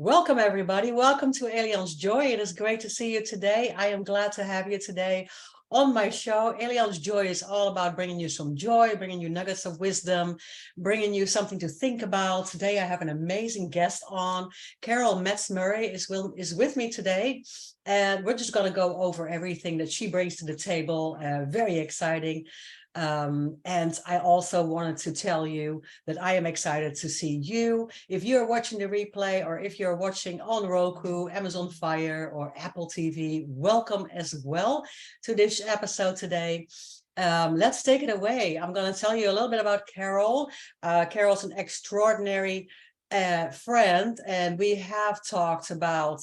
Welcome, everybody. Welcome to Allianz Joy. It is great to see you today. I am glad to have you today on my show. Allianz Joy is all about bringing you some joy, bringing you nuggets of wisdom, bringing you something to think about. Today, I have an amazing guest on. Carol Metz Murray is with me today, and we're just going to go over everything that she brings to the table. Very exciting. And I also wanted to tell you that I am excited to see you. If you're watching the replay or if you're watching on Roku, Amazon Fire, or Apple TV, welcome as well to this episode today. Let's take it away. I'm going to tell you a little bit about Carol. Carol's an extraordinary friend, and we have talked about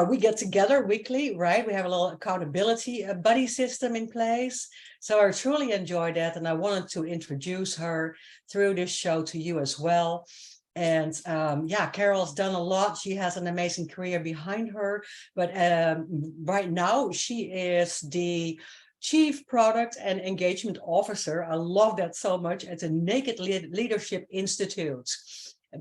we get together weekly, right? We have a little accountability buddy system in place. So I truly enjoyed that, and I wanted to introduce her through this show to you as well. And Carol's done a lot. She has an amazing career behind her, but right now she is the Chief Product and Engagement Officer. I love that so much, at the Naked Leadership Institute.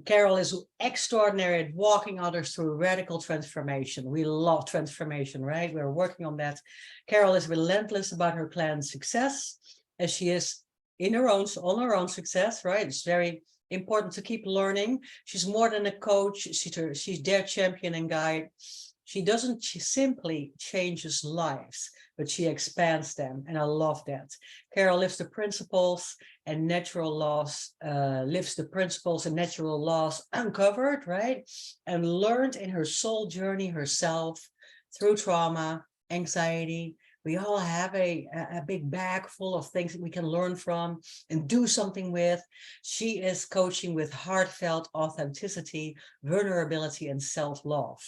Carol is extraordinary at walking others through radical transformation. We love transformation, right? We're working on that. Carol is relentless about her planned success, as she is on her own success, right? It's very important to keep learning. She's more than a coach. She's their champion and guide. She simply changes lives, but she expands them, and I love that. Carol lives the principles and natural laws uncovered, right? And learned in her soul journey herself through trauma, anxiety. We all have a big bag full of things that we can learn from and do something with. She is coaching with heartfelt authenticity, vulnerability, and self-love.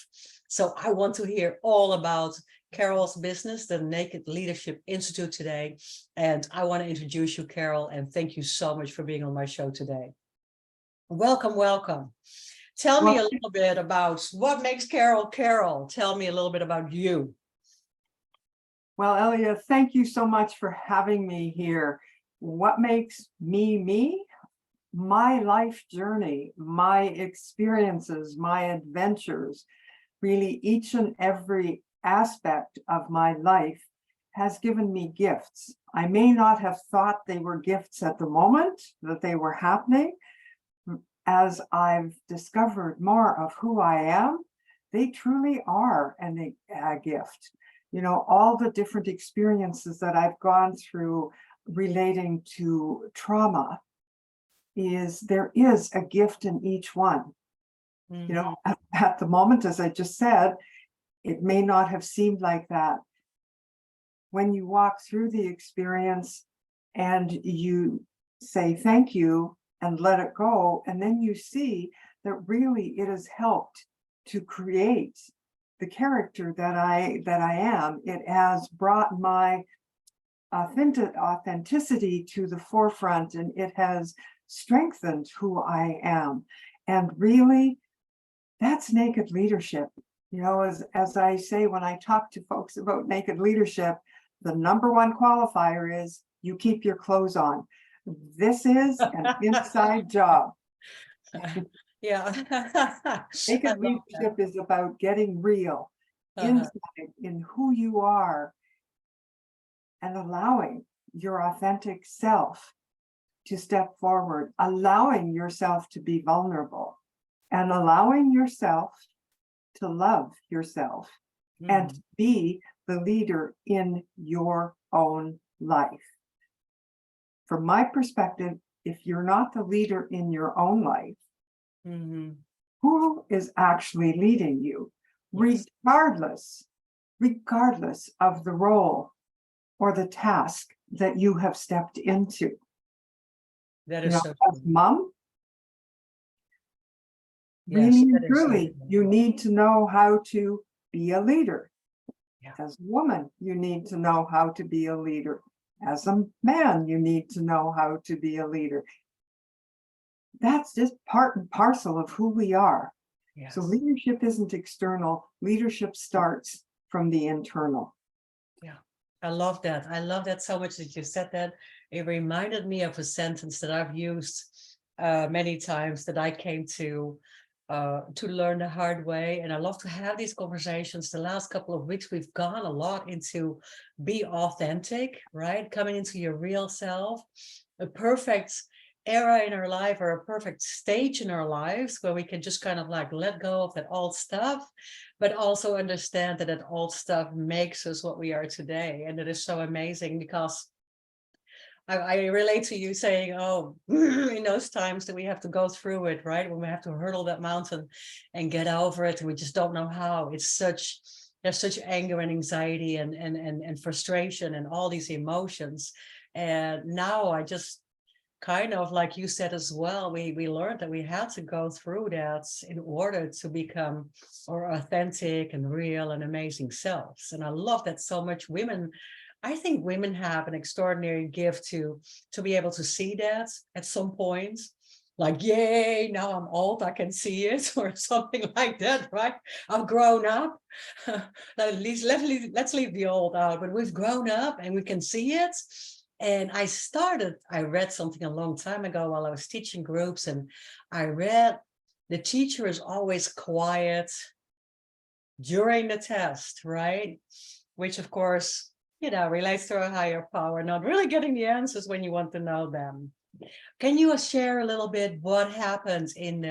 So I want to hear all about Carol's business, the Naked Leadership Institute, today. And I want to introduce you, Carol, and thank you so much for being on my show today. Welcome, welcome. Tell me a little bit about what makes Carol Carol. Tell me a little bit about you. Well, Elia, thank you so much for having me here. What makes me me? My life journey, my experiences, my adventures, really each and every aspect of my life has given me gifts. I may not have thought they were gifts at the moment that they were happening. As I've discovered more of who I am, they truly are a gift. You know, all the different experiences that I've gone through relating to trauma, there is a gift in each one. Mm-hmm. You know, at the moment, as I just said, it may not have seemed like that. When you walk through the experience and you say thank you and let it go, and then you see that really it has helped to create the character that I am. It has brought my authenticity to the forefront, and it has strengthened who I am. And really, that's naked leadership. You know, as I say when I talk to folks about naked leadership, the number one qualifier is you keep your clothes on. This is an inside job. Yeah. Naked leadership is about getting real inside in who you are and allowing your authentic self to step forward, allowing yourself to be vulnerable, and allowing yourself to love yourself and be the leader in your own life. From my perspective, if you're not the leader in your own life, who is actually leading you? Yes. Regardless of the role or the task that you have stepped into. That is so as mom, really and truly, you need to know how to be a leader. Yeah. As a woman, you need to know how to be a leader. As a man, you need to know how to be a leader. That's just part and parcel of who we are. Yes. So leadership isn't external. Leadership starts from the internal. Yeah, I love that. I love that so much that you said that. It reminded me of a sentence that I've used many times, that I came to to learn the hard way. And I love to have these conversations. The last couple of weeks, we've gone a lot into be authentic, right? Coming into your real self, a perfect era in our life or a perfect stage in our lives where we can just kind of like let go of that old stuff, but also understand that that old stuff makes us what we are today. And it is so amazing because I relate to you saying, oh, in those times that we have to go through it, right? When we have to hurdle that mountain and get over it, and we just don't know how. There's such anger and anxiety and frustration and all these emotions. And now I just kind of, like you said as well, we learned that we had to go through that in order to become our authentic and real and amazing selves. And I love that so much. I think women have an extraordinary gift to be able to see that at some point. Like, yay, now I'm old, I can see it, or something like that, right? I've grown up. At least let's leave the old out, but we've grown up and we can see it. And I read something a long time ago while I was teaching groups, and I read the teacher is always quiet during the test, right? Which of course, relates to a higher power, not really getting the answers when you want to know them. Can you share a little bit what happened in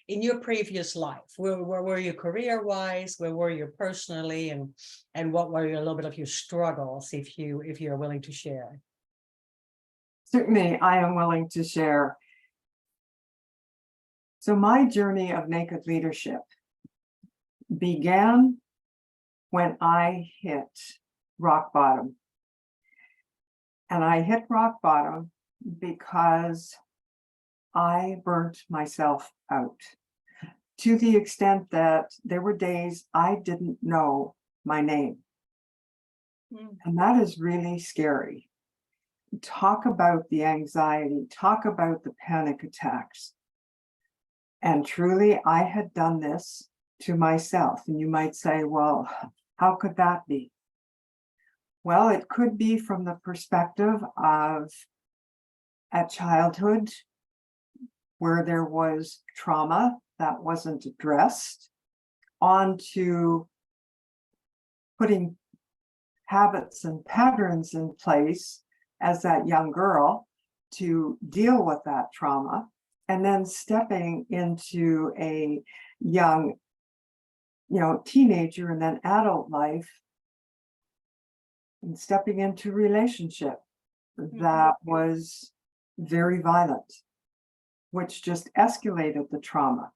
your previous life? Where were you career-wise? Where were you personally? And what were a little bit of your struggles, if you're willing to share? Certainly, I am willing to share. So my journey of naked leadership began when I hit rock bottom. And I hit rock bottom because I burnt myself out to the extent that there were days I didn't know my name. And that is really scary. Talk about the anxiety, talk about the panic attacks. And truly, I had done this to myself. And you might say, well, how could that be? Well, it could be from the perspective of a childhood where there was trauma that wasn't addressed, onto putting habits and patterns in place as that young girl to deal with that trauma, and then stepping into a young, teenager and then adult life, and stepping into relationship that was very violent, which just escalated the trauma.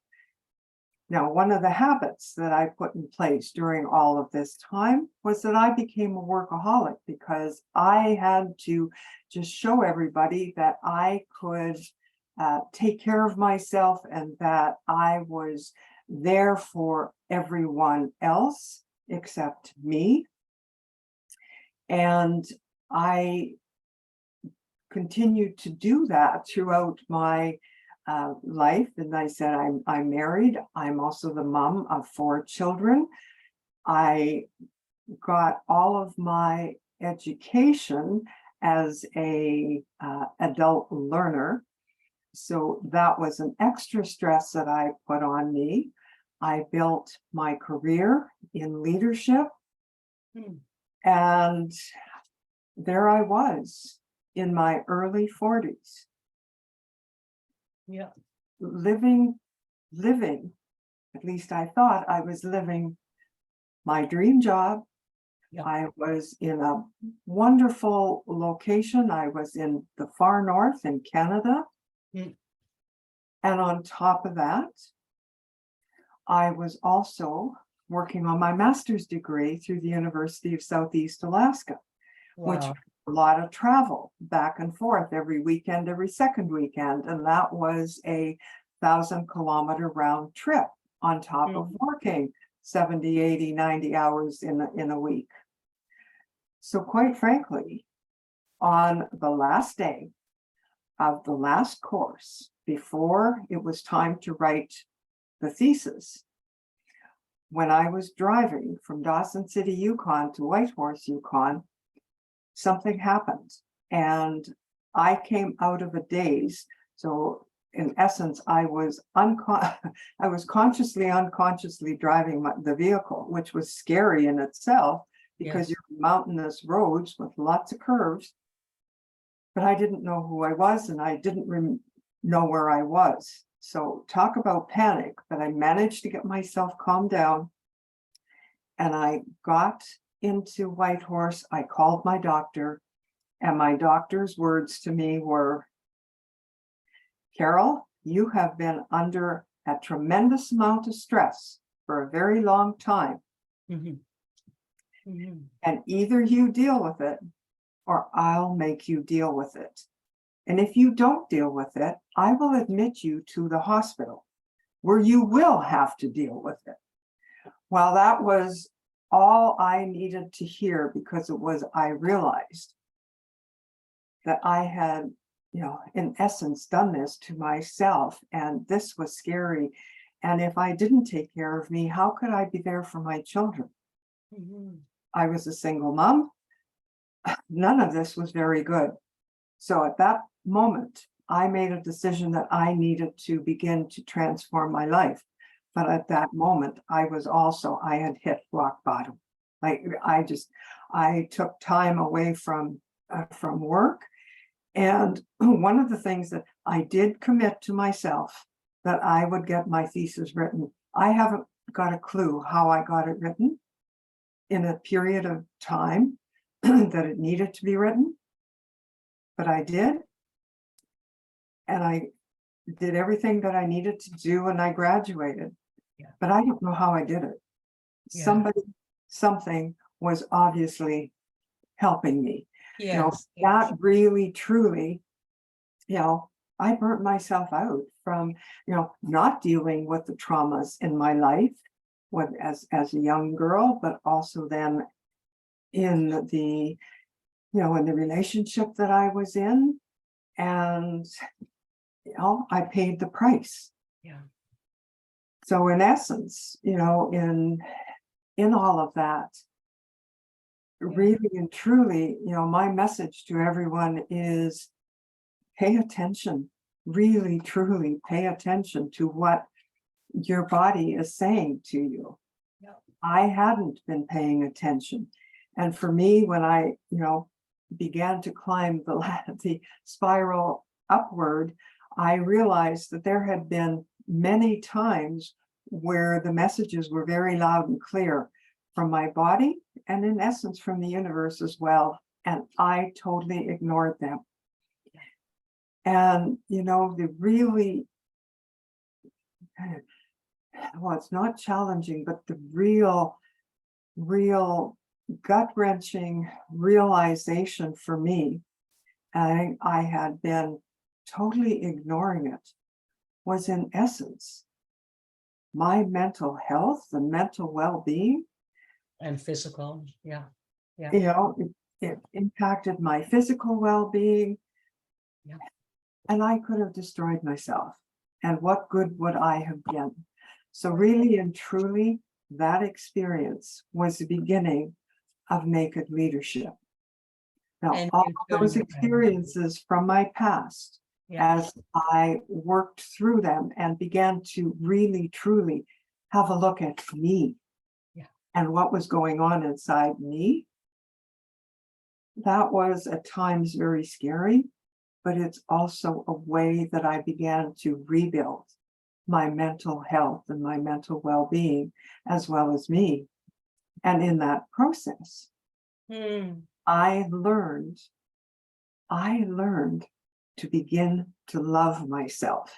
Now, one of the habits that I put in place during all of this time was that I became a workaholic, because I had to just show everybody that I could take care of myself and that I was there for everyone else except me. And I continued to do that throughout my life. And I said, I'm married. I'm also the mom of 4 children. I got all of my education as a adult learner. So that was an extra stress that I put on me. I built my career in leadership. And there I was in my early 40s. Yeah. Living, at least I thought I was living my dream job. Yeah. I was in a wonderful location. I was in the far north in Canada. And on top of that, I was also working on my master's degree through the University of Southeast Alaska, which was a lot of travel back and forth every weekend, every second weekend. And that was a 1,000-kilometer round trip on top of working 70, 80, 90 hours in a week. So quite frankly, on the last day of the last course, before it was time to write the thesis, when I was driving from Dawson City, Yukon to Whitehorse, Yukon, something happened and I came out of a daze. So in essence, I was I was consciously, unconsciously driving the vehicle, which was scary in itself because Yes. you're mountainous roads with lots of curves. But I didn't know who I was, and I didn't know where I was. So talk about panic, but I managed to get myself calmed down, and I got into Whitehorse. I called my doctor, and my doctor's words to me were, Carol, you have been under a tremendous amount of stress for a very long time, Mhm. Mhm. and either you deal with it or I'll make you deal with it. And if you don't deal with it, I will admit you to the hospital where you will have to deal with it. Well, that was all I needed to hear, because I realized that I had, in essence, done this to myself, and this was scary. And if I didn't take care of me, how could I be there for my children? Mhm. I was a single mom. None of this was very good. So at that moment, I made a decision that I needed to begin to transform my life. But at that moment, I had hit rock bottom. Like I took time away from work. And one of the things that I did commit to myself, that I would get my thesis written. I haven't got a clue how I got it written in a period of time that it needed to be written, but I did. And I did everything that I needed to do, and I graduated. Yeah. But I don't know how I did it. Yeah. Something was obviously helping me. Yes. That really, truly, I burnt myself out from, not dealing with the traumas in my life as a young girl, but also then in the, in the relationship that I was in. And, I paid the price. Yeah. So in essence, in all of that, really and truly, my message to everyone is pay attention, really, truly pay attention to what your body is saying to you. Yeah. I hadn't been paying attention. And for me, when I, began to climb the spiral upward, I realized that there had been many times where the messages were very loud and clear from my body, and in essence from the universe as well. And I totally ignored them. And, the really, well, it's not challenging, but the real gut-wrenching realization for me, and I had been totally ignoring it, was in essence my mental health and mental well-being. And physical. Yeah. Yeah. It impacted my physical well-being. Yeah. And I could have destroyed myself. And what good would I have been? So really and truly, that experience was the beginning of naked leadership. Now, And all you those turned around. experiences from my past, Yeah. as I worked through them and began to really, truly have a look at me, Yeah. and what was going on inside me, that was at times very scary, but it's also a way that I began to rebuild my mental health and my mental well-being, as well as me. And in that process, Hmm. I learned to begin to love myself.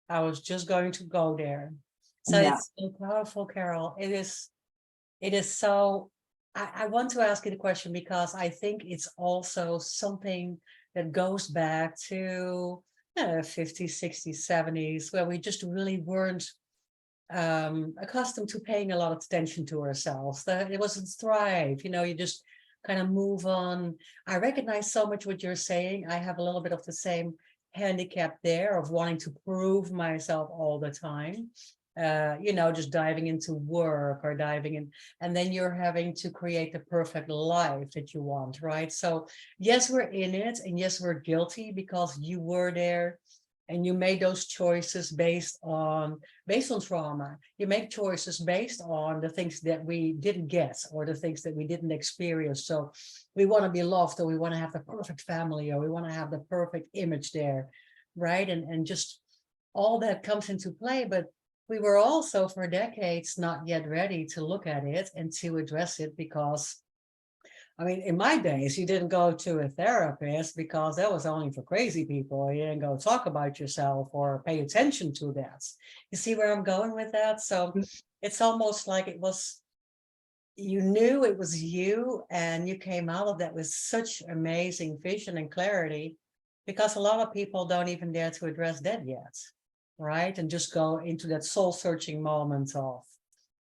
I was just going to go there. So Yeah. it's so powerful, Carol. It is so, I want to ask you the question because I think it's also something that goes back to 50s, 60s, 70s, where we just really weren't accustomed to paying a lot of attention to ourselves. That it wasn't thrive, you just kind of move on. I recognize so much what you're saying. I have a little bit of the same handicap there of wanting to prove myself all the time. just diving into work or diving in, and then you're having to create the perfect life that you want, right? So yes, we're in it, and yes, we're guilty because you were there and you made those choices based on trauma. You make choices based on the things that we didn't get or the things that we didn't experience. So we want to be loved, or we want to have the perfect family, or we want to have the perfect image there, right? And just all that comes into play. But we were also for decades not yet ready to look at it and to address it, because I mean, in my days, you didn't go to a therapist because that was only for crazy people. You didn't go talk about yourself or pay attention to that. You see where I'm going with that? So it's almost like it was, you knew it was you, and you came out of that with such amazing vision and clarity, because a lot of people don't even dare to address that yet, right? And just go into that soul searching moment of,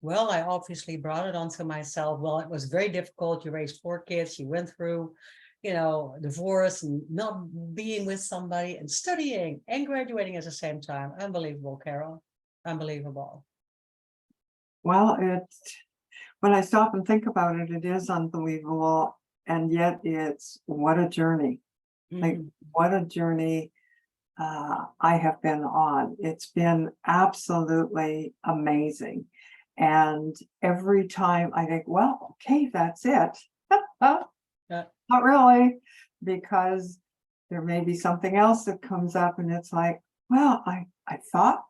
well, I obviously brought it onto myself. Well, it was very difficult. You raised 4 kids. You went through, divorce and not being with somebody and studying and graduating at the same time. Unbelievable, Carol. Unbelievable. Well, when I stop and think about it, it is unbelievable. And yet it's what a journey. Like, what a journey I have been on. It's been absolutely amazing. And every time I think, well, okay, that's it. Yeah. Not really, because there may be something else that comes up and it's like, well, I thought,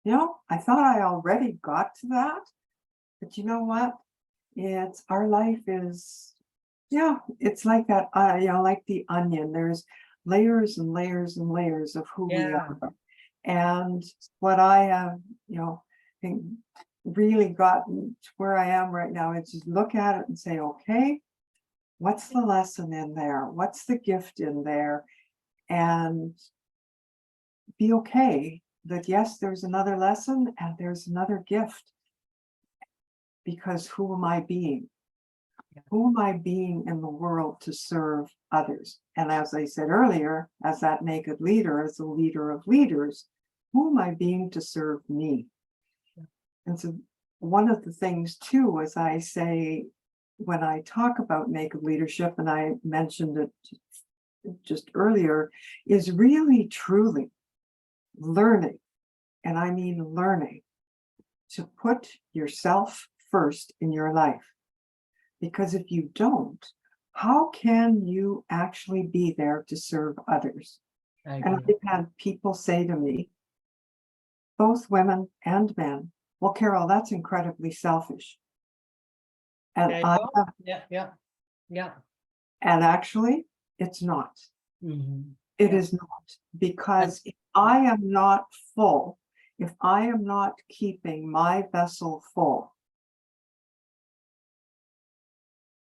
I thought I already got to that. But you know what? It's our life is, it's like that, like the onion. There's layers and layers and layers of who we Yeah. are. And what I have, think really gotten to where I am right now is just look at it and say, okay, what's the lesson in there? What's the gift in there? And be okay that yes, there's another lesson and there's another gift. Because who am I being? Who am I being in the world to serve others? And as I said earlier, as that naked leader, as a leader of leaders, who am I being to serve me? And so one of the things too, as I say, when I talk about naked leadership, and I mentioned it just earlier, is really truly learning, and I mean learning, to put yourself first in your life. Because if you don't, how can you actually be there to serve others? And I've had people say to me, both women and men, well, Carol, that's incredibly selfish. And Yeah. And actually, it's not. It is not, because if I am not full, if I am not keeping my vessel full,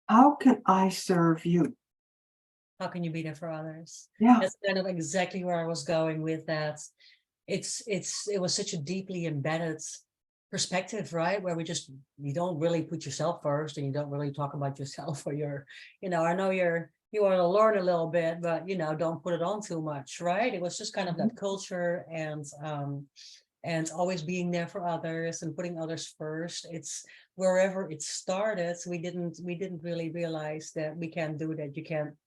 how can I serve you? How can you be there for others? Yeah. That's kind of exactly where I was going with that. It was such a deeply embedded perspective, right? Where you don't really put yourself first, and you don't really talk about yourself, or I know you want to learn a little bit, but don't put it on too much, right? It was just kind of that culture, and always being there for others and putting others first. It's wherever it started. We didn't really realize that we can do that. You can,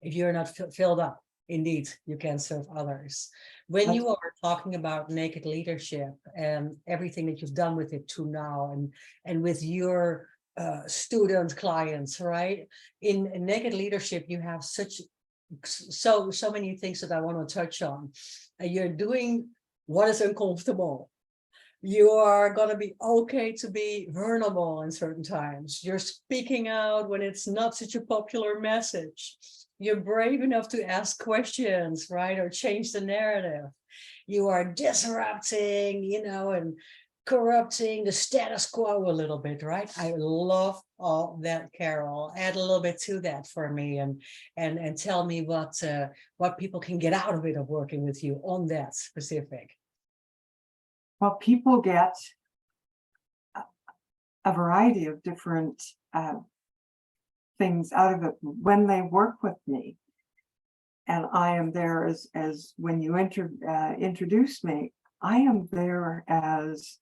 if you're not filled up, indeed, you can serve others. When you are talking about naked leadership and everything that you've done with it to now, and with your student clients, right? In naked leadership, you have so many things that I want to touch on. You're doing what is uncomfortable. You are going to be okay to be vulnerable in certain times. You're speaking out when it's not such a popular message. You're brave enough to ask questions, right? Or change the narrative. You are disrupting, and corrupting the status quo a little bit, right? I love all that, Carol. Add a little bit to that for me, and tell me what people can get out of it, of working with you on that specific. Well, people get a variety of different things out of it when they work with me. And I am there as when you introduce me, I am there as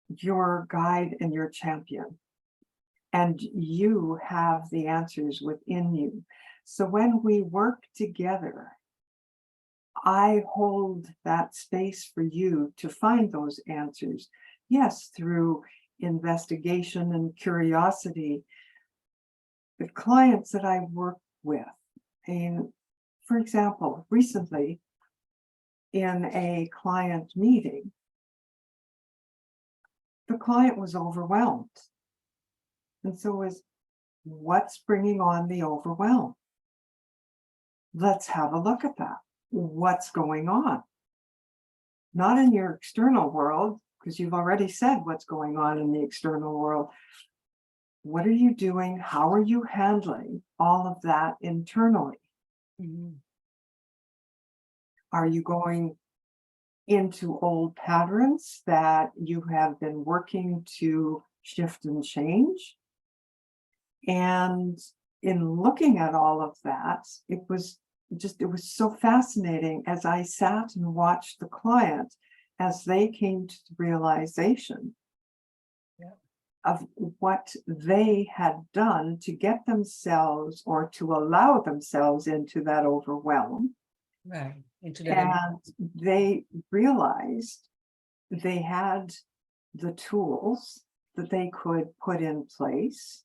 your guide and your champion, and you have the answers within you. So when we work together, I hold that space for you to find those answers. Yes, through investigation and curiosity. The clients that I work with, and for example, recently in a client meeting, the client was overwhelmed. And so was, what's bringing on the overwhelm? Let's have a look at that. What's going on? Not in your external world, because you've already said what's going on in the external world. What are you doing? How are you handling all of that internally? Mhm. Are you going into old patterns that you have been working to shift and change? And in looking at all of that, it was so fascinating as I sat and watched the client as they came to the realization Yeah. of what they had done to get themselves or to allow themselves into that overwhelm. Right. Into that. And they realized they had the tools that they could put in place.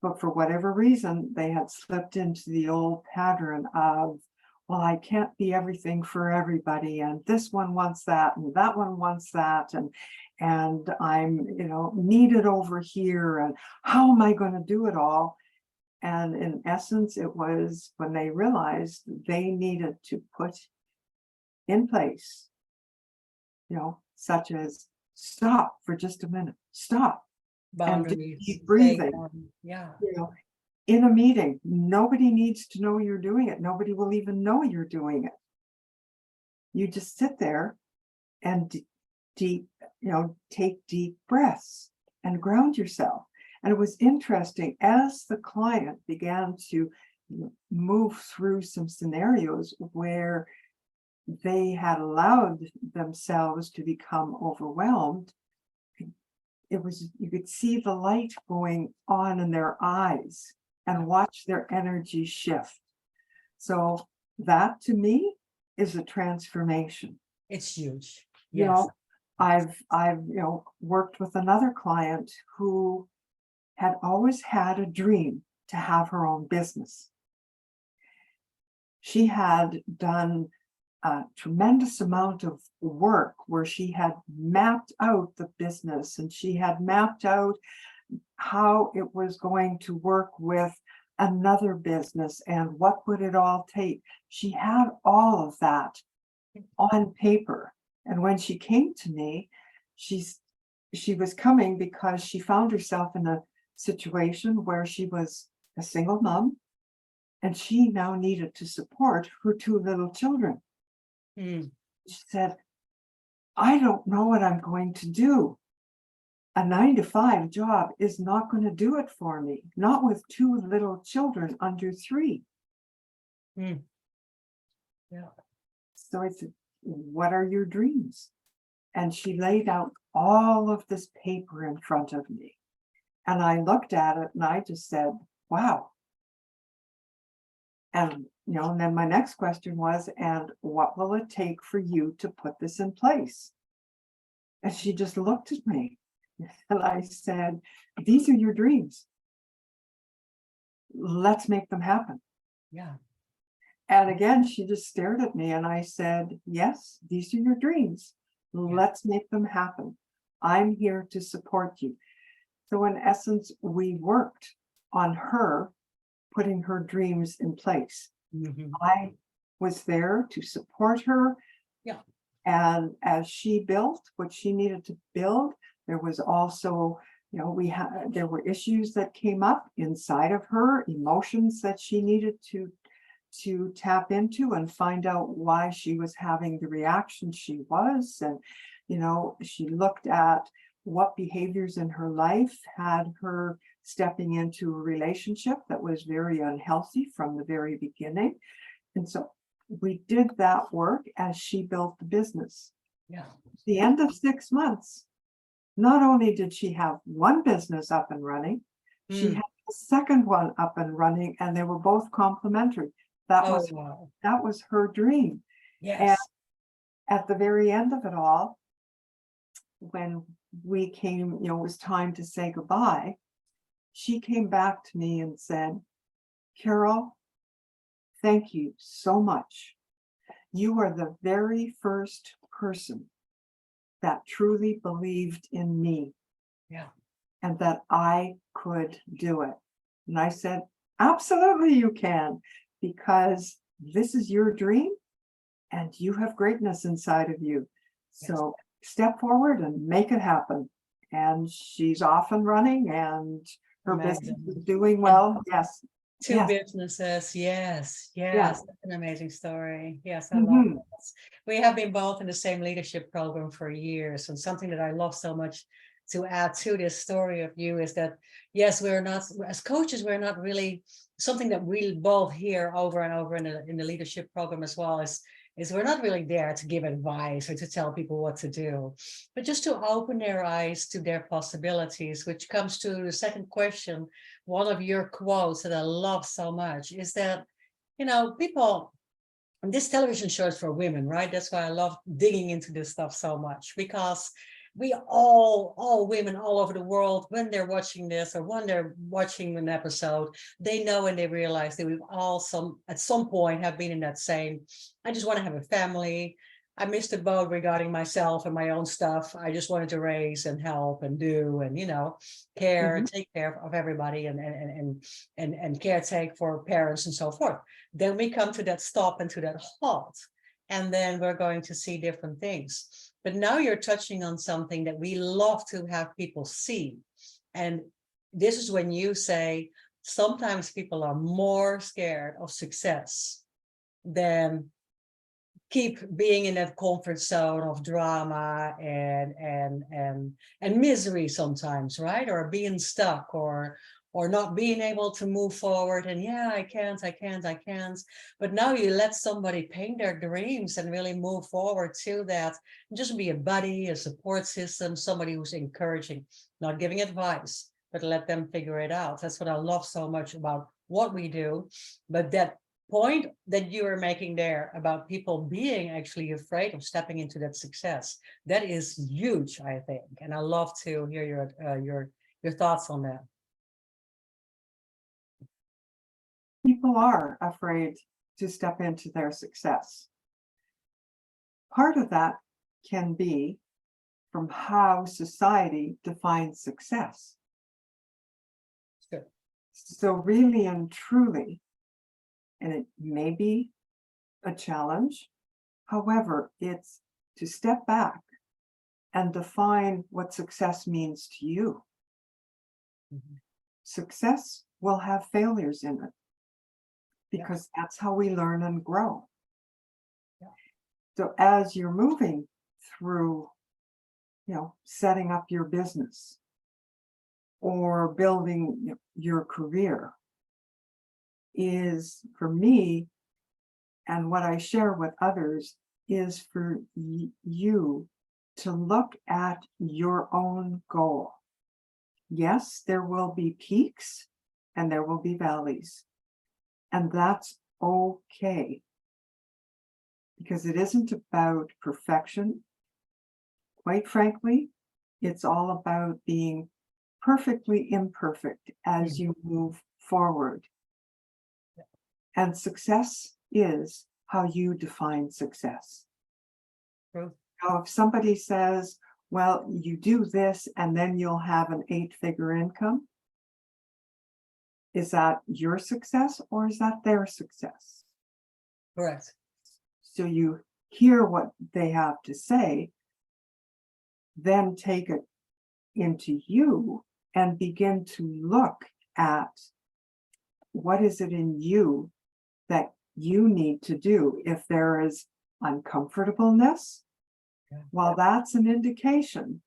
But for whatever reason, they had slipped into the old pattern of, well, I can't be everything for everybody, and this one wants that, and that one wants that, and I'm, needed over here, and how am I going to do it all? And in essence, it was when they realized they needed to put in place, such as stop for just a minute, stop, and do Boundaries. deep breathing. Yeah. In a meeting, nobody needs to know you're doing it. Nobody will even know you're doing it. You just sit there and take deep breaths and ground yourself. And it was interesting as the client began to move through some scenarios where they had allowed themselves to become overwhelmed. You could see the light going on in their eyes and watch their energy shift. So that to me is a transformation. It's huge. You Yes. know, I've worked with another client who had always had a dream to have her own business. She had done a tremendous amount of work where she had mapped out the business, and she had mapped out how it was going to work with another business and what would it all take. She had all of that on paper. And when she came to me, she was coming because she found herself in a situation where she was a single mom and she now needed to support her two little children. Mm. She said, I don't know what I'm going to do. A 9-to-5 job is not going to do it for me, not with two little children under 3. Mm. Yeah. So I said, what are your dreams? And she laid out all of this paper in front of me. And I looked at it and I just said, wow. And, and then my next question was, and what will it take for you to put this in place? And she just looked at me and I said, these are your dreams. Let's make them happen. Yeah. And again, she just stared at me and I said, yes, these are your dreams. Let's make them happen. I'm here to support you. So in essence, we worked on her putting her dreams in place. Mm-hmm. I was there to support her. Yeah. And as she built what she needed to build, there was also, there were issues that came up inside of her, emotions that she needed to tap into and find out why she was having the reaction she was. And, she looked at what behaviors in her life had her stepping into a relationship that was very unhealthy from the very beginning. And so we did that work as she built the business. Yeah. At the end of 6 months, not only did she have one business up and running, she Mm. had the second one up and running, and they were both complementary. That Oh, was wow. that was her dream. And Yes. at the very end of it all, when we came, it was time to say goodbye, she came back to me and said, Carol, thank you so much. You are the very first person that truly believed in me Yeah. and that I could do it. And I said, absolutely you can, because this is your dream and you have greatness inside of you. Yes. So step forward and make it happen. And she's off and running, and her business Amazing. is doing well. Yes. Two Yes. businesses. Yes. Yeah. Yes. That's an amazing story. Yes. I love Mhm. that. We have been both in the same leadership program for years. And something that I love so much to add to this story of you is that, yes, we're not, as coaches, we're not really something that we both hear over and over in the leadership program as well is we're not really there to give advice or to tell people what to do, but just to open their eyes to their possibilities, which comes to the second question. One of your quotes that I love so much is that, people, and this television show is for women, right? That's why I love digging into this stuff so much, because we all women all over the world, when they're watching this or when they're watching an episode, they know and they realize that we've all at some point have been in that same, I just want to have a family. I missed the boat regarding myself and my own stuff. I just wanted to raise and help and do and care, Mhm. take care of everybody and caretake for parents and so forth. Then we come to that stop and to that halt, and then we're going to see different things. But now you're touching on something that we love to have people see. And this is when you say sometimes people are more scared of success than keep being in that comfort zone of drama and misery sometimes, right? Or being stuck or not being able to move forward and I can't. But now you let somebody paint their dreams and really move forward to that. Just be a buddy, a support system, somebody who's encouraging, not giving advice, but let them figure it out. That's what I love so much about what we do. But that point that you are making there about people being actually afraid of stepping into that success, that is huge, I think. And I love to hear your thoughts on that. People are afraid to step into their success. Part of that can be from how society defines success. Sure. So really and truly, and it may be a challenge, however, it's to step back and define what success means to you. Mhm. Success will have failures in it because that's how we learn and grow. Yeah. So as you're moving through, setting up your business or building your career, is for me, and what I share with others, is for you to look at your own goal. Yes, there will be peaks and there will be valleys, and that's okay, because it isn't about perfection. Quite frankly, it's all about being perfectly imperfect as you move forward. And success is how you define success. True. Now, if somebody says, well, you do this and then you'll have an 8-figure income, is that your success or is that their success? Correct. So you hear what they have to say, then take it into you and begin to look at what is it in you that you need to do. If there is uncomfortableness, well, that's an indication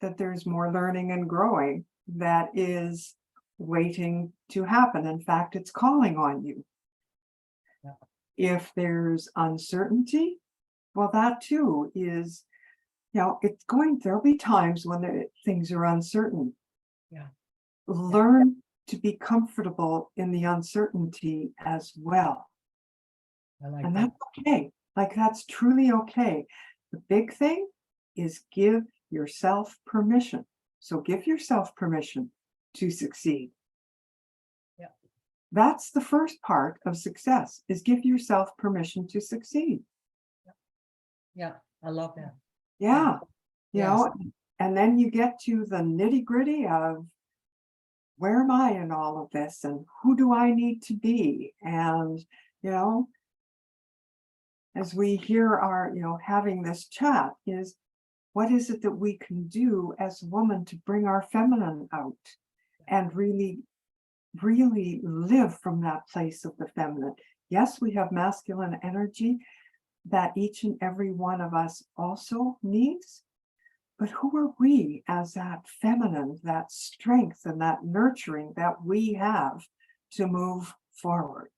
that there's more learning and growing that is waiting to happen. In fact, it's calling on you. Yeah. If there's uncertainty, well, that too is, there'll be times when things are uncertain. Yeah. Learn to be comfortable in the uncertainty as well. I like And that. that's okay. Like, that's truly okay. The big thing is give yourself permission. So give yourself permission to succeed. Yeah. That's the first part of success, is give yourself permission to succeed. Yeah. I love that. Yeah. Yes. And then you get to the nitty-gritty of, where am I in all of this, and who do I need to be? And, as we here are, having this chat, is what is it that we can do as women to bring our feminine out and really, really live from that place of the feminine? Yes, we have masculine energy that each and every one of us also needs. But who are we as that feminine, that strength and that nurturing that we have to move forward?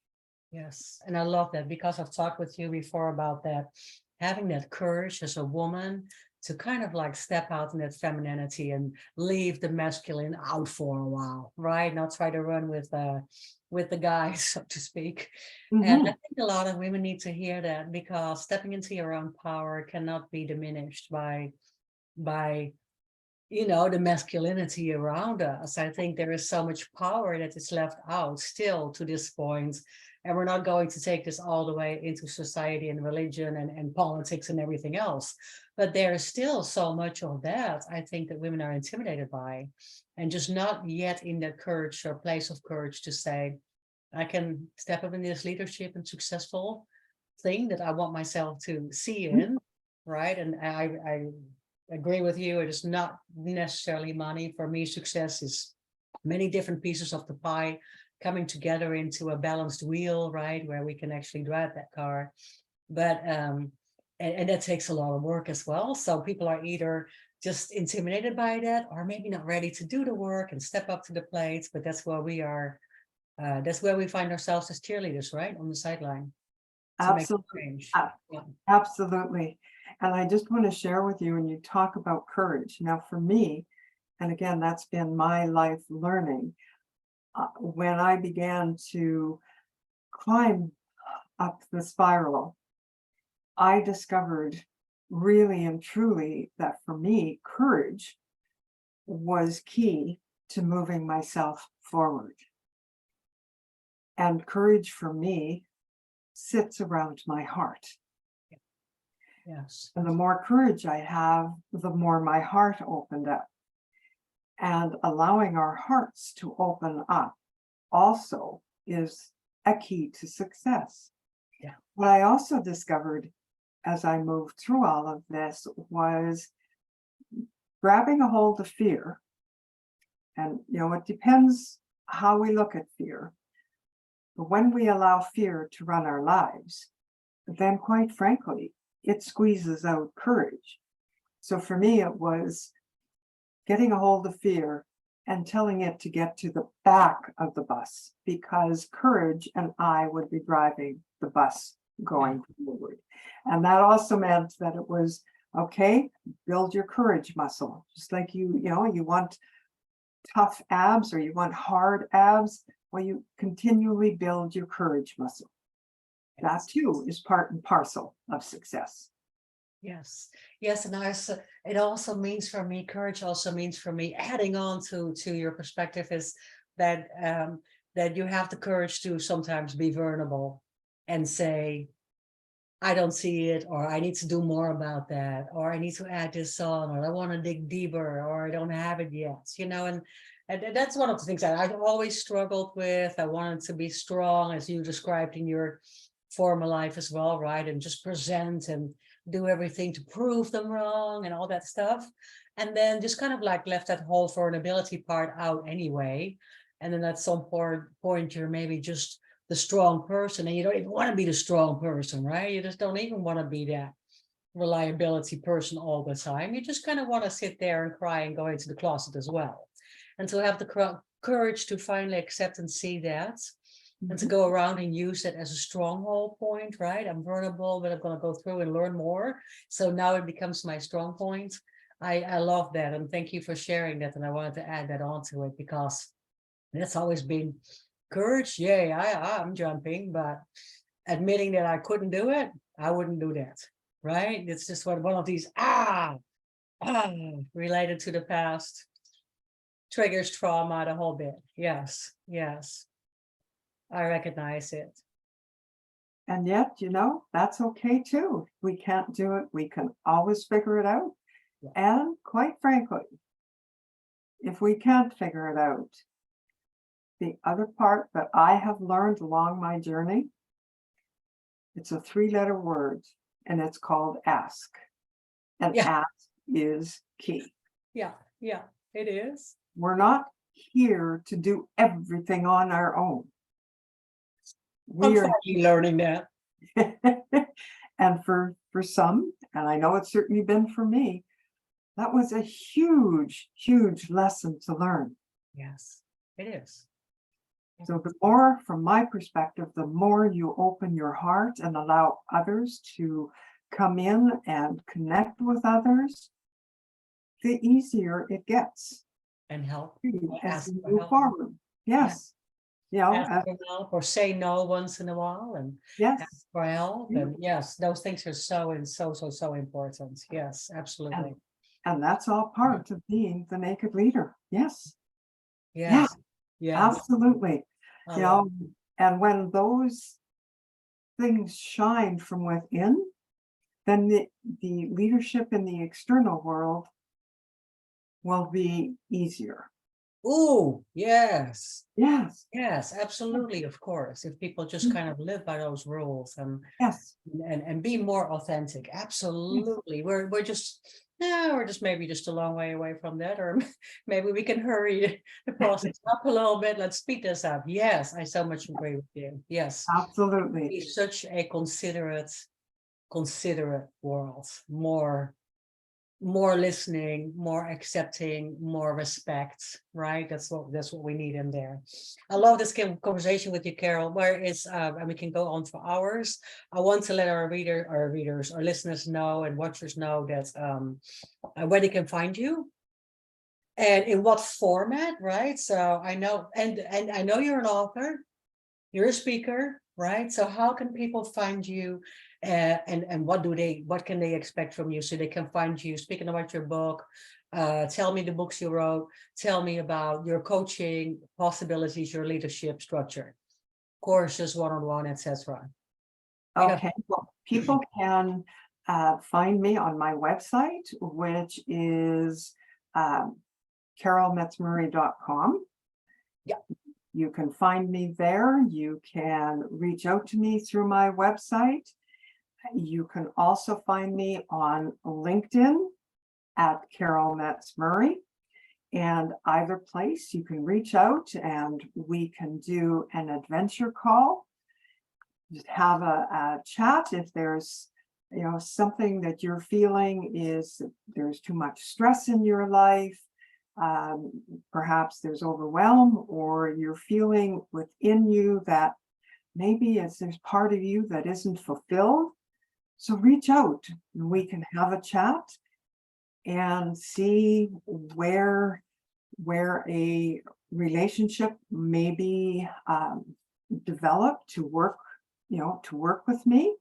Yes. And I love that, because I've talked with you before about that, having that courage as a woman to kind of like step out in that femininity and leave the masculine out for a while, right? Not try to run with the guys, so to speak. And I think a lot of women need to hear that, because stepping into your own power cannot be diminished by the masculinity around us. I think there is so much power that is left out still to this point. And we're not going to take this all the way into society and religion and politics and everything else. But there is still so much of that, I think, that women are intimidated by, and just not yet in that courage or place of courage to say, I can step up in this leadership and successful thing that I want myself to see in, right? And I agree with you. It is not necessarily money. For me, success is many different pieces of the pie coming together into a balanced wheel, right? Where we can actually drive that car. But and that takes a lot of work as well. So people are either just intimidated by that, or maybe not ready to do the work and step up to the plate. But that's where we are. That's where we find ourselves as cheerleaders, right? On the sideline to make a Absolutely. change. Yeah. Absolutely. And I just want to share with you, when you talk about courage. Now, for me, and again, that's been my life learning, when I began to climb up the spiral, I discovered really and truly that for me, courage was key to moving myself forward. And courage for me sits around my heart. Yes. And the more courage I have, the more my heart opened up. And allowing our hearts to open up also is a key to success. Yeah. What I also discovered as I moved through all of this was grabbing a hold of fear. And, it depends how we look at fear. But when we allow fear to run our lives, then quite frankly, it squeezes out courage. So for me, it was getting a hold of fear and telling it to get to the back of the bus, because courage and I would be driving the bus going forward. And that also meant that it was, okay, build your courage muscle. Just like you want tough abs or you want hard abs, well, you continually build your courage muscle. That too is part and parcel of success. Yes. Yes. And it also means for me, courage also means for me, adding on to your perspective, is that that you have the courage to sometimes be vulnerable and say, I don't see it, or I need to do more about that, or I need to add this on, or I want to dig deeper, or I don't have it yet, and that's one of the things that I've always struggled with. I wanted to be strong, as you described in your former life as well, right? And just present and do everything to prove them wrong and all that stuff. And then just kind of like left that whole vulnerability part out anyway. And then at some point, you're maybe just the strong person, and you don't even want to be the strong person, right? You just don't even want to be that reliability person all the time. You just kind of want to sit there and cry and go into the closet as well. And to have the courage to finally accept and see that, and to go around and use it as a stronghold point, right? I'm vulnerable, but I'm going to go through and learn more. So now it becomes my strong point. I love that. And thank you for sharing that. And I wanted to add that onto it because that's always been courage. Yay, I'm jumping, but admitting that I couldn't do it, I wouldn't do that. Right? It's just one of these related to the past, triggers trauma, the whole bit. Yes, yes. I recognize it. And yet, that's okay too. If we can't do it, we can always figure it out. Yeah. And quite frankly, if we can't figure it out, the other part that I have learned along my journey, it's a 3-letter word, and it's called ask. And Yeah. ask is key. Yeah, it is. We're not here to do everything on our own. I'm We are finally learning that. and for some, and I know it's certainly been for me, that was a huge, huge lesson to learn. Yes, it is. So the more, from my perspective, the more you open your heart and allow others to come in and connect with others, the easier it gets. And help. As Ask you for move help. forward. Yes. Ask for help or say no once in a while and yes. ask for help. And yes, those things are so important. Yes, absolutely. And that's all part of being the naked leader. Yes. Yes. Yes. Absolutely. And when those things shine from within, then the leadership in the external world will be easier. Oh, yes. Yes. Yes, absolutely. Of course. If people just kind of live by those rules and be more authentic. Absolutely. We're just maybe just a long way away from that, or maybe we can hurry the process up a little bit. Let's speed this up. Yes, I so much agree with you. Yes. Absolutely. It's such a considerate world. More listening, more accepting, more respect, right? That's what we need in there. I love this conversation with you, Carol. Where is and we can go on for hours. I want to let our listeners know and watchers know that where they can find you and in what format, right? So I know, and I know you're an author, you're a speaker, right? So how can people find you, and what can they expect from you so they can find you? Speaking about your book, tell me the books you wrote, tell me about your coaching possibilities, your leadership structure, courses, one-on-one, etc. Okay, well, people can find me on my website, which is carolmetzmurray.com. Yeah. You can find me there. You can reach out to me through my website. You can also find me on LinkedIn at Carol Metz Murray. And either place you can reach out and we can do an adventure call. Just have a chat if there's something that you're feeling is there's too much stress in your life. Perhaps there's overwhelm, or you're feeling within you that maybe there's part of you that isn't fulfilled. So reach out and we can have a chat and see where a relationship may be developed to work with me.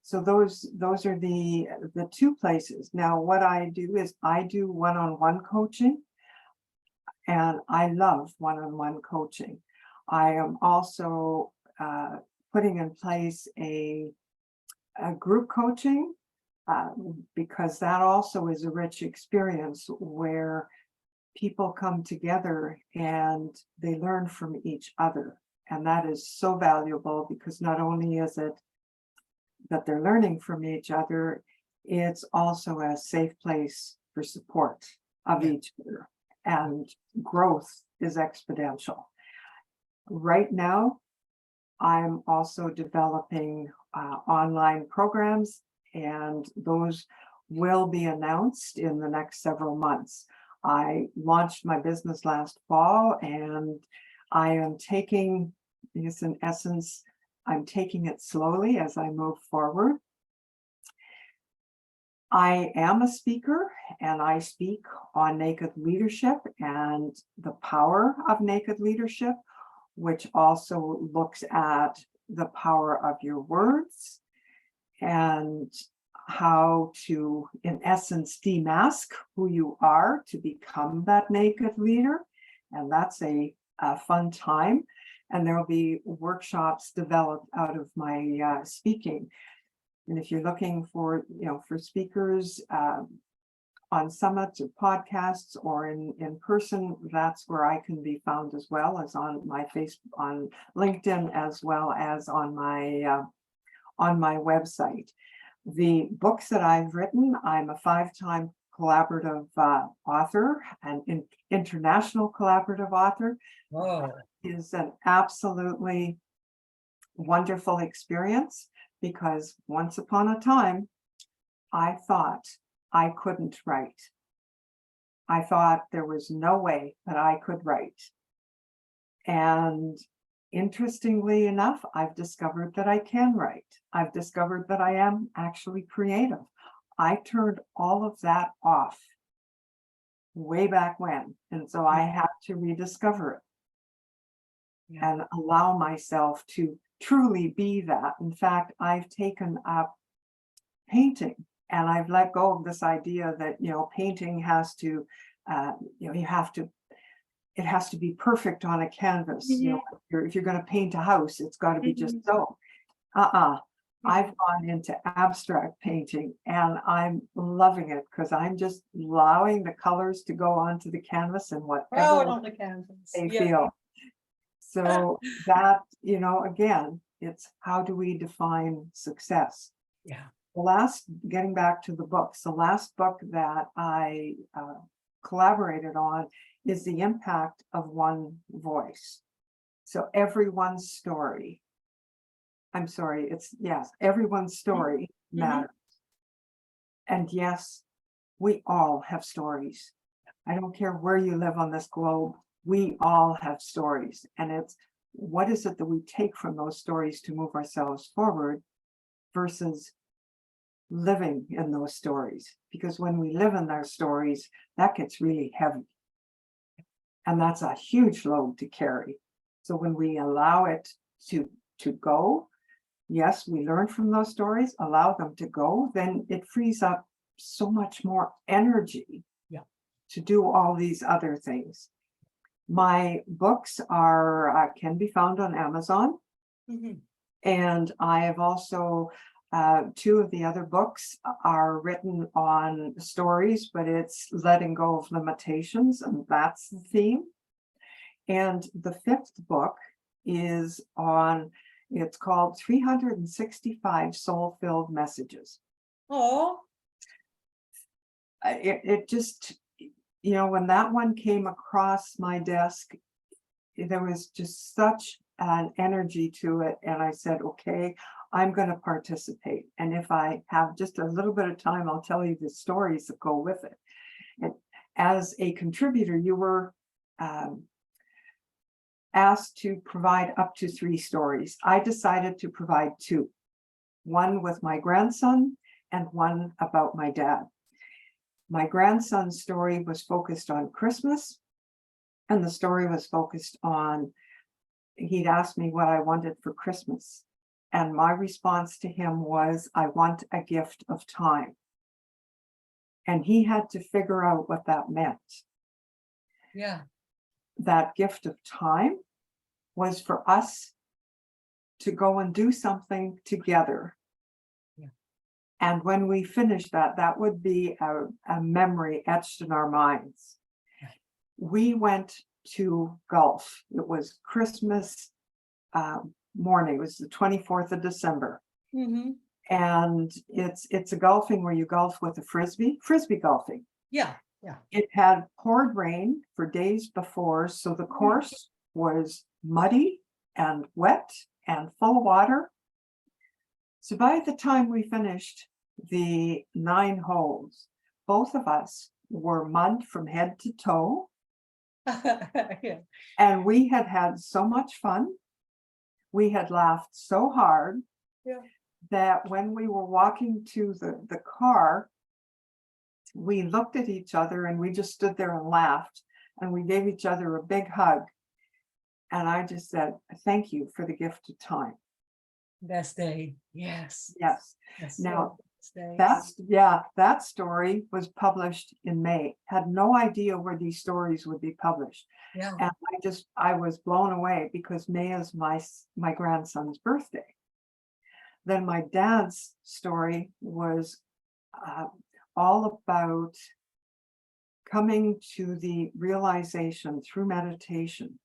So those are the two places. Now, what I do is I do one-on-one coaching, and I love one-on-one coaching. I am also putting in place a group coaching because that also is a rich experience where people come together and they learn from each other. And that is so valuable because not only is it that they're learning from each other, it's also a safe place for support of each other, and growth is exponential. Right now, I'm also developing online programs, and those will be announced in the next several months. I launched my business last fall, and I am taking because in essence, I'm taking it slowly as I move forward. I am a speaker, and I speak on naked leadership and the power of naked leadership, which also looks at the power of your words and how to, in essence, demask who you are to become that naked leader. And that's a fun time. And there will be workshops developed out of my speaking. And if you're looking for, for speakers on summits or podcasts or in person, that's where I can be found, as well as on my on LinkedIn, as well as on my website. The books that I've written, I'm a 5-time collaborative author and international collaborative author. Oh, Is an absolutely wonderful experience, because once upon a time, I thought I couldn't write. I thought there was no way that I could write. And interestingly enough, I've discovered that I can write. I've discovered that I am actually creative. I turned all of that off way back when. And so I had to rediscover it and allow myself to truly be that. In fact, I've taken up painting, and I've let go of this idea that, painting has to, it has to be perfect on a canvas. If you're going to paint a house, it's got to be just so. I've gone into abstract painting, and I'm loving it, because I'm just allowing the colors to go onto the canvas and whatever on the canvas. they feel. So that, again, it's how do we define success? Yeah. Getting back to the books, the last book that I collaborated on is The Impact of One Voice. So everyone's story, everyone's story matters. And yes, we all have stories. I don't care where you live on this globe, we all have stories. And it's, what is it that we take from those stories to move ourselves forward versus living in those stories? Because when we live in their stories, that gets really heavy. And that's a huge load to carry. So when we allow it to go, yes, we learn from those stories, allow them to go, then it frees up so much more energy to do all these other things. My books can be found on Amazon. And I have also, 2 of the other books are written on stories, but it's letting go of limitations, and that's the theme. And the 5th book is it's called 365 Soul-Filled Messages. Oh. It just, when that one came across my desk, there was just such an energy to it. And I said, okay, I'm going to participate. And if I have just a little bit of time, I'll tell you the stories that go with it. And as a contributor, you were asked to provide up to 3 stories. I decided to provide 2, one with my grandson and one about my dad. My grandson's story was focused on Christmas, and the story was focused on, he'd asked me what I wanted for Christmas. And my response to him was, I want a gift of time. And he had to figure out what that meant. Yeah. That gift of time was for us to go and do something together. And when we finished that, that would be a memory etched in our minds. We went to golf. It was Christmas morning. It was the 24th of December. And it's a golfing where you golf with a frisbee golfing. Yeah. It had poured rain for days before, so the course was muddy and wet and full of water. So by the time we finished the 9 holes, both of us were mud from head to toe. And we had so much fun. we had laughed so hard Yeah. that when we were walking to the car, we looked at each other and we just stood there and laughed, and we gave each other a big hug. And I just said, thank you for the gift of time. Best day. Yes. Yes. Yes. Now, Best days. that story was published in May. Had no idea where these stories would be published. Yeah. And I was blown away because May is my grandson's birthday. Then my dad's story was all about coming to the realization through meditation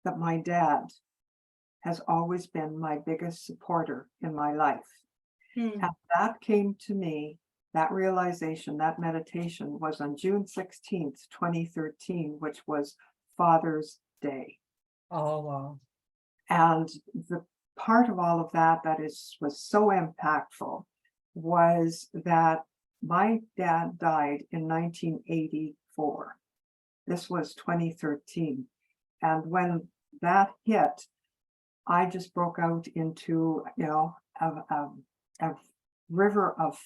that my dad has always been my biggest supporter in my life. Hmm. And that came to me, that realization, that meditation was on June 16th, 2013, which was Father's Day. Oh, wow. And the part of all of that was so impactful was that my dad died in 1984. This was 2013. And when that hit, I just broke out into, a river of,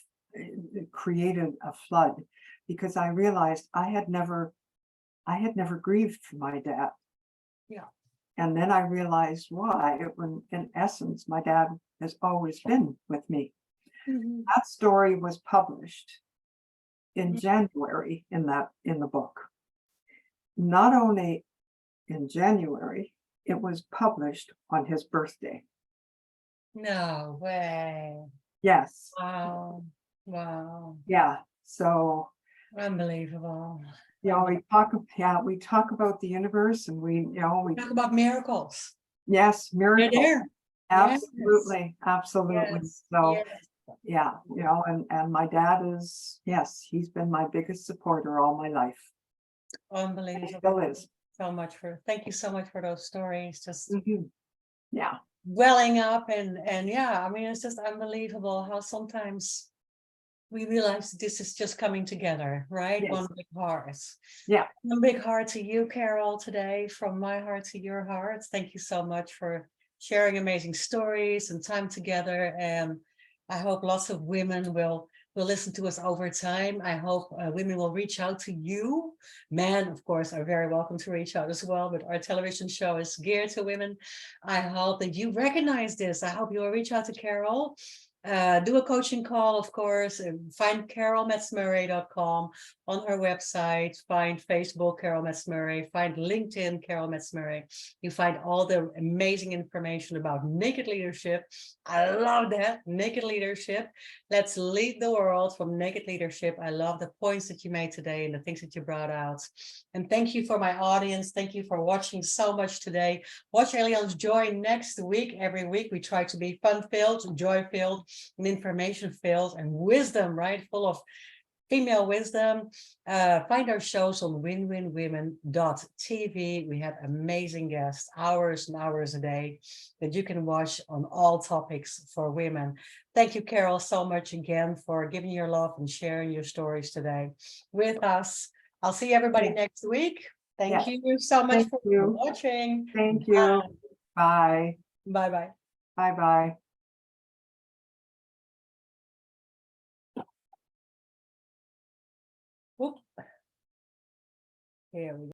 created a flood, because I realized I had never grieved for my dad. Yeah. And then I realized why. When in essence, my dad has always been with me. Mhm. That story was published in Mhm. January in the book. Not only in January, it was published on his birthday. No way. Yes. Wow. Wow. Yeah. So, Unbelievable. we talk about the universe, and we Talk about miracles. yes, They're miracles. there. Absolutely. Yes. Absolutely. Yes. So, Yes. yeah, and my dad is, yes, he's been my biggest supporter all my life. And he Unbelievable. still is. Thank you so much for those stories. Just Mhm. Yeah. welling up and yeah, I mean, it's just unbelievable how sometimes we realize this is just coming together, right? Yes. One big heart. Yeah. One big heart to you, Carol, today, from my heart to your heart. Thank you so much for sharing amazing stories and time together. And I hope lots of women will listen to us over time. I hope women will reach out to you. Men, of course, are very welcome to reach out as well, but our television show is geared to women. I hope that you recognize this. I hope you will reach out to Carol. Do a coaching call, of course, and find carolmetzmurray.com on her website, find Facebook, Carol Metz Murray, find LinkedIn, Carol Metz Murray. You find all the amazing information about naked leadership. I love that, naked leadership. Let's lead the world from naked leadership. I love the points that you made today and the things that you brought out. And thank you for my audience. Thank you for watching so much today. Watch Allianz Joy next week. Every week we try to be fun-filled, joy-filled, and information-filled, and wisdom, right? Full of female wisdom. Find our shows on winwinwomen.tv. We have amazing guests, hours and hours a day, that you can watch on all topics for women. Thank you, Carol, so much again for giving your love and sharing your stories today with us. I'll see everybody next week. Thank you so much for watching. Thank you. Bye. Bye-bye. Bye-bye. Whoop. Here we go.